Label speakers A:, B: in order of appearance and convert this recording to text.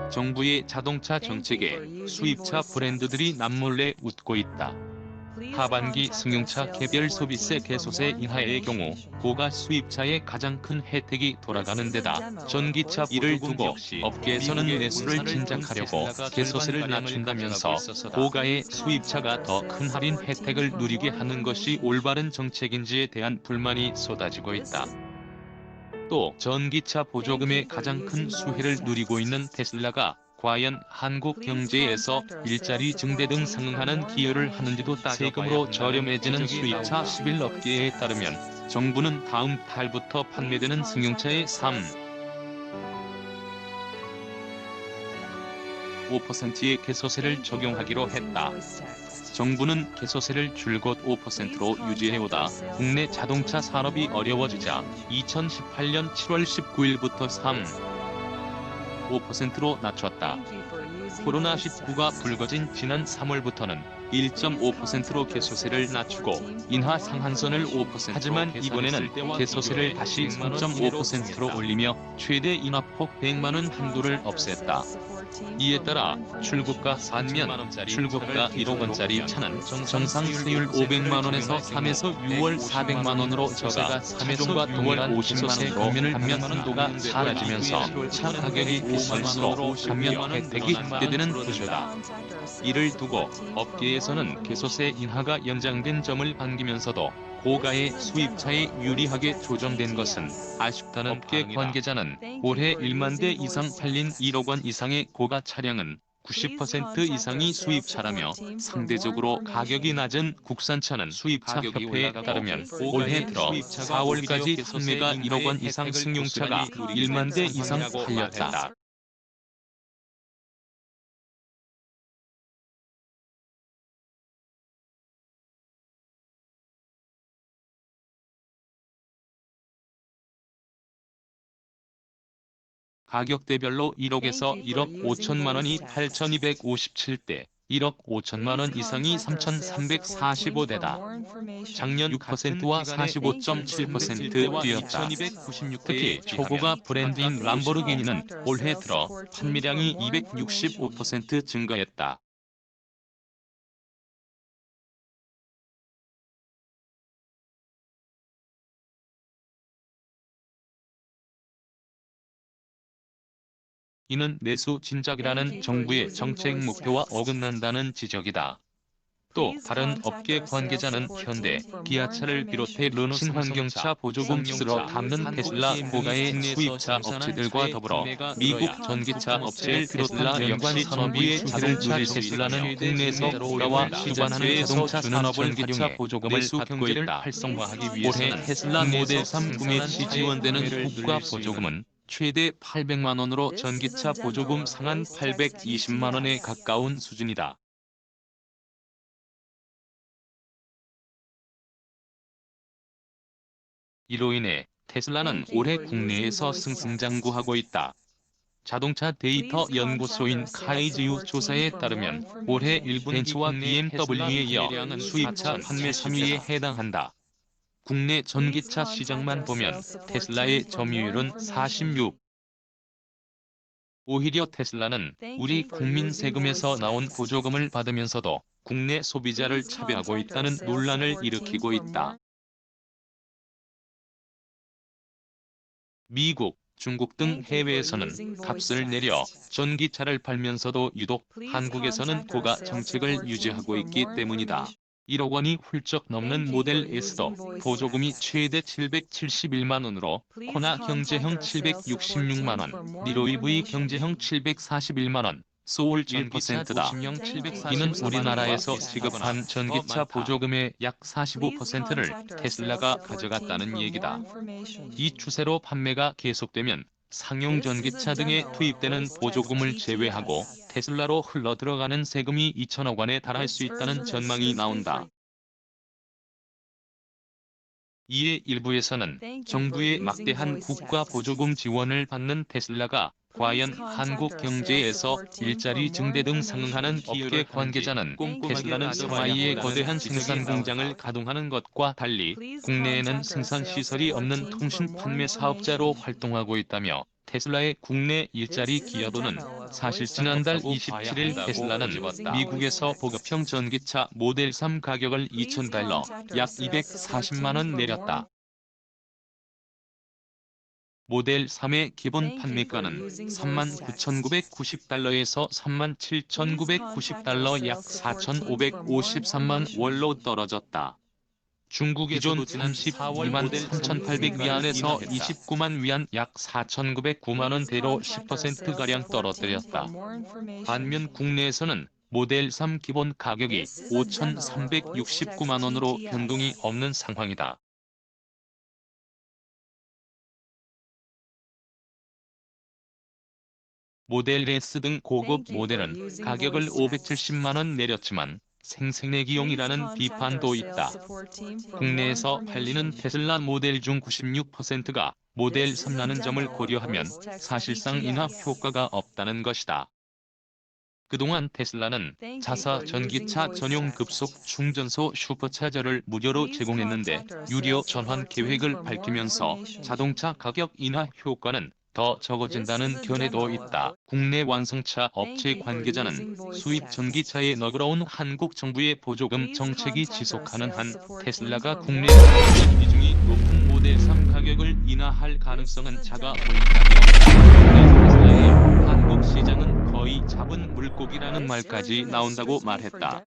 A: 정부의 자동차 정책에 수입차 브랜드들이 남몰래 웃고 있다. 하반기 승용차 개별 소비세 개소세 인하의 경우 고가 수입차의 가장 큰 혜택이 돌아가는 데다 전기차 이를 두고 업계에서는 매수를 진작하려고 개소세를 낮춘다면서 고가의 수입차가 더 큰 할인 혜택을 누리게 하는 것이 올바른 정책인지에 대한 불만이 쏟아지고 있다. 또 전기차 보조금의 가장 큰 수혜를 누리고 있는 테슬라가 과연 한국 경제에서 일자리 증대 등 상응하는 기여를 하는지도 세금으로 저렴해지는 수입차 11업계에 따르면 정부는 다음 달부터 판매되는 승용차의 5%의 개소세를 적용하기로 했다. 정부는 개소세를 줄곧 5%로 유지해오다 국내 자동차 산업이 어려워지자 2018년 7월 19일부터 5%로 낮췄다. 코로나19가 불거진 지난 3월부터는 1.5%로 개소세를 낮추고 인하 상한선을 5% 하지만 이번에는 개소세를 다시 3.5%로 올리며 최대 인하폭 100만원 한도를 없앴다. 이에 따라 출고가 4년, 출고가 1억원짜리 차는 정상세율 500만원에서 3에서 6월 400만원으로 저가 3에서 6월 50만원으로 감면 한도가 사라지면서 차 가격이 비쌀수록 감면 혜택이 확대되는 구조다. 이를 두고 업계에서는 개소세 인하가 연장된 점을 반기면서도 고가의 수입차에 유리하게 조정된 것은 아쉽다는 업계 관계자는 올해 1만 대 이상 팔린 1억 원 이상의 고가 차량은 90% 이상이 수입차라며 상대적으로 가격이 낮은 국산차는 수입차협회에 따르면 올해 들어 4월까지 판매가 1억 원 이상 승용차가 1만 대 이상 팔렸다. 가격대별로 1억에서 1억 5천만 원이 8,257대, 1억 5천만 원 이상이 3,345대다. 작년 6%와 45.7% 뛰었다. 특히 초고가 브랜드인 람보르기니는 올해 들어 판매량이 265% 증가했다. 이는 내수 진작이라는 정부의 정책 목표와 어긋난다는 지적이다. 또 다른 업계 관계자는 현대, 기아차를 비롯해 르노 친환경차 보조금 쓸어 담는 테슬라 고가의 수입차 업체들과 더불어 미국 전기차 업체 테슬라 연관 산업의 주체를 누릴 테슬라는 국내에서 고가와 시장화하는 자동차 산업을 전기차 보조금을 받고 있다. 올해 테슬라 모델 3 구매 시 지원되는 국가 보조금은 최대 800만 원으로 전기차 보조금 상한 820만 원에 가까운 수준이다. 이로 인해 테슬라는 올해 국내에서 승승장구하고 있다. 자동차 데이터 연구소인 카이즈유 조사에 따르면 올해 일본 벤츠와 BMW에 이어 수입차 판매 3위에 해당한다. 국내 전기차 시장만 보면 테슬라의 점유율은 46. 오히려 테슬라는 우리 국민 세금에서 나온 보조금을 받으면서도 국내 소비자를 차별하고 있다는 논란을 일으키고 있다. 미국, 중국 등 해외에서는 값을 내려 전기차를 팔면서도 유독 한국에서는 고가 정책을 유지하고 있기 때문이다. 1억 원이 훌쩍 넘는 모델 S도 보조금이 최대 771만 원으로 코나 경제형 766만 원, 니로 EV 경제형 741만 원, 소울 1%다. 이는 우리나라에서 지급한 전기차 보조금의 약 45%를 테슬라가 가져갔다는 얘기다. 이 추세로 판매가 계속되면 상용 전기차 등에 투입되는 보조금을 제외하고 테슬라로 흘러들어가는 세금이 2천억 원에 달할 수 있다는 전망이 나온다. 이에 일부에서는 정부의 막대한 국가 보조금 지원을 받는 테슬라가 과연 한국 경제에서 일자리 증대 등 상응하는 업계 관계자는 테슬라는 상하이에 거대한 생산 공장을 가동하는 것과 달리 국내에는 생산 시설이 없는 통신 판매 사업자로 활동하고 있다며 테슬라의 국내 일자리 기여도는 사실상 지난달 27일 테슬라는 미국에서 보급형 전기차 모델 3 가격을 $2,000, 약 240만 원 내렸다. 모델 3의 기본 판매가는 39,990달러에서 37,990달러, 약 4,553만 원로 떨어졌다. 중국에서도 지난 12만 3,800위안에서 29만 위안, 약 4,909만 원대로 10%가량 떨어뜨렸다. 반면 국내에서는 모델 3 기본 가격이 5,369만 원으로 변동이 없는 상황이다. 모델 S 등 고급 모델은 가격을 570만 원 내렸지만 생색내기용이라는 비판도 있다. 국내에서 팔리는 테슬라 모델 중 96%가 모델 3라는 점을 고려하면 사실상 인하 효과가 없다는 것이다. 그동안 테슬라는 자사 전기차 전용 급속 충전소 슈퍼차저를 무료로 제공했는데 유료 전환 계획을 밝히면서 자동차 가격 인하 효과는 더 적어진다는 견해도 있다. 국내 완성차 업체 관계자는 수입 전기차에 너그러운 한국 정부의 보조금 정책이 지속하는 한 테슬라가 국내 수입 비중이 높은 모델 3 가격을 인하할 가능성은 작아 보인다며 테슬라의 한국 시장은 거의 잡은 물고기라는 말까지 나온다고 말했다.